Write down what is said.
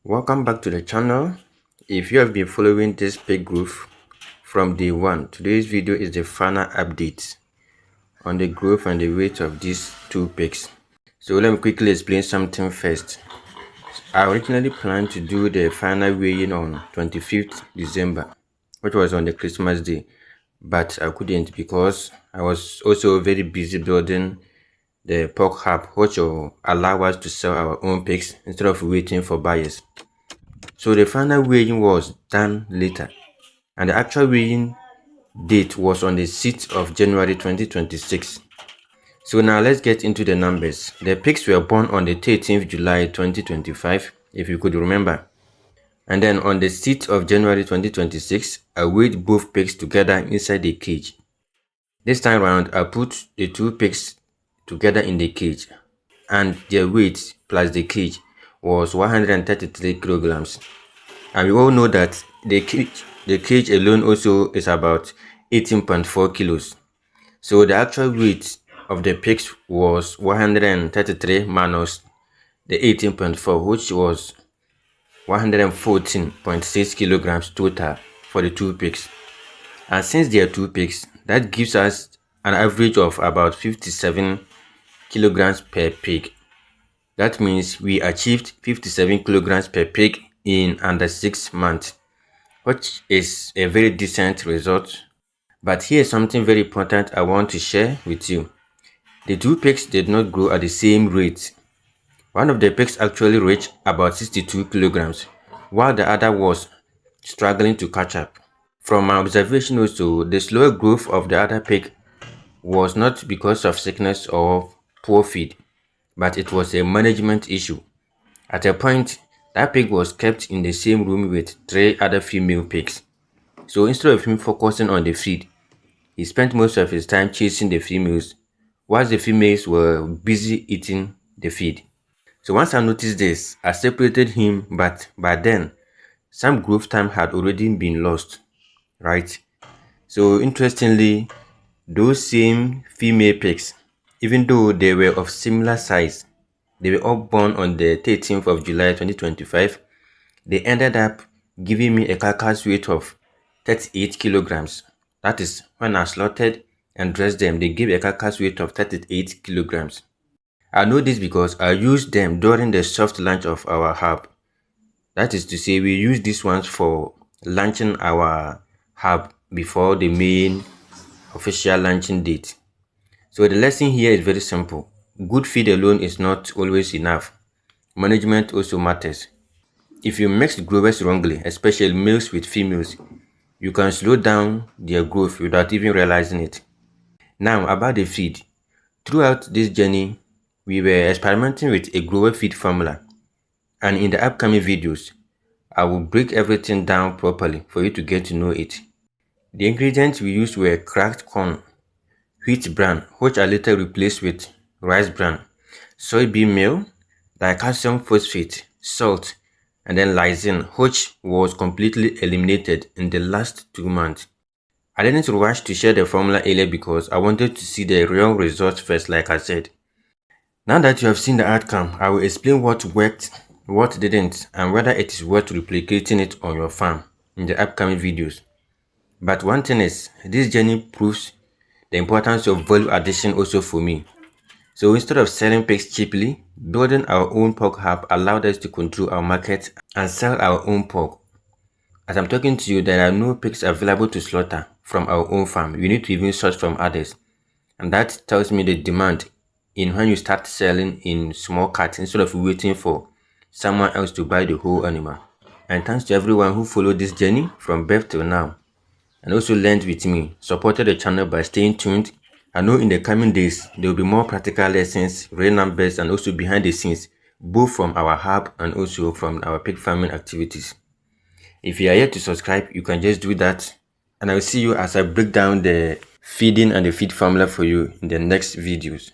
Welcome back to the channel. If you have been following this pig growth from day one, today's video is the final update on the growth and the weight of these two pigs. So let me quickly explain something first. I originally planned to do the final weighing on 25th December, which was on the Christmas day, but I couldn't because I was also very busy building the pork hub, which will allow us to sell our own pigs instead of waiting for buyers. So the final weighing was done later, and the actual weighing date was on the 6th of January 2026. So now let's get into the numbers. The pigs were born on the 13th July 2025, if you could remember. And then on the 6th of January 2026, I weighed both pigs together inside the cage. This time around, I put the two pigs together in the cage, and their weight plus the cage was 133 kilograms. And we all know that the cage alone also is about 18.4 kilos. So the actual weight of the pigs was 133 minus the 18.4, which was 114.6 kilograms total for the two pigs. And since they are two pigs, that gives us an average of about 57 kilograms per pig. That means we achieved 57 kilograms per pig in under 6 months, which is a very decent result. But here's something very important I want to share with you. The two pigs did not grow at the same rate. One of the pigs actually reached about 62 kilograms, while the other was struggling to catch up. From my observation also, the slower growth of the other pig was not because of sickness or poor feed, but it was a management issue. At a point, that pig was kept in the same room with 3 other female pigs. So instead of him focusing on the feed, he spent most of his time chasing the females, whilst the females were busy eating the feed. So once I noticed this, I separated him, but by then, some growth time had already been lost, right? So interestingly, those same female pigs, even though they were of similar size, they were all born on the 13th of July 2025, they ended up giving me a carcass weight of 38 kilograms. That is, when I slaughtered and dressed them, they gave a carcass weight of 38 kilograms. I know this because I used them during the soft launch of our hub. That is to say, we use these ones for launching our hub before the main official launching date. So the lesson here is very simple. Good feed alone is not always enough. Management also matters. If you mix growers wrongly, especially males with females, you can slow down their growth without even realizing it. Now about the feed. Throughout this journey, we were experimenting with a grower feed formula, and in the upcoming videos, I will break everything down properly for you to get to know it. The ingredients we used were cracked corn, wheat bran, which I later replaced with rice bran, soybean meal, dicalcium phosphate, salt, and then lysine, which was completely eliminated in the last 2 months. I didn't rush to share the formula earlier because I wanted to see the real results first, like I said. Now that you have seen the outcome, I will explain what worked, what didn't, and whether it is worth replicating it on your farm in the upcoming videos. But one thing is, this journey proves the importance of value addition also for me. So instead of selling pigs cheaply, building our own pork hub allowed us to control our market and sell our own pork. As I'm talking to you, there are no pigs available to slaughter from our own farm. You need to even source from others. And that tells me the demand in when you start selling in small cuts instead of waiting for someone else to buy the whole animal. And thanks to everyone who followed this journey from birth till now and also learned with me, supported the channel by staying tuned. I know in the coming days, there will be more practical lessons, real numbers, and also behind the scenes, both from our hub and also from our pig farming activities. If you are yet to subscribe, you can just do that. And I will see you as I break down the feeding and the feed formula for you in the next videos.